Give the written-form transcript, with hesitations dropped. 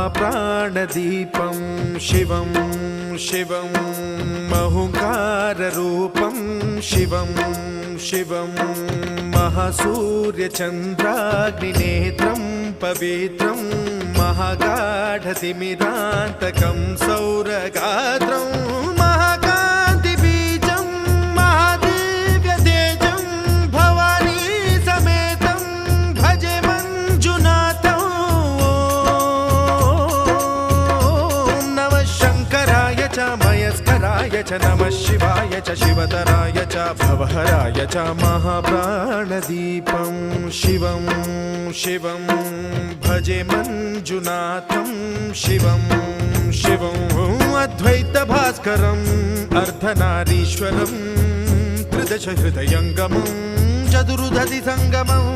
महाप्राणदीपं शिवं शिवं महुङ्काररूपं शिवं शिवं महासूर्यचन्द्राग्निनेत्रं पवित्रं महागाढतिमिरान्तकं सौरगात्रं महाकान्तिबीजं महादिव्यतेजं भवानी समेतं भजे मञ्जुनाथं। ॐ नमः शङ्कराय च मयस्कराय च नमः शिवाय च शिवतराय च भवहराय च महाप्राणदीपं शिवं शिवं भजे मञ्जुनाथं शिवं शिवं अद्वैतभास्करम् अर्धनारीश्वरं त्रिदशहृदयङ्गमं चतुर्दधिसङ्गमम्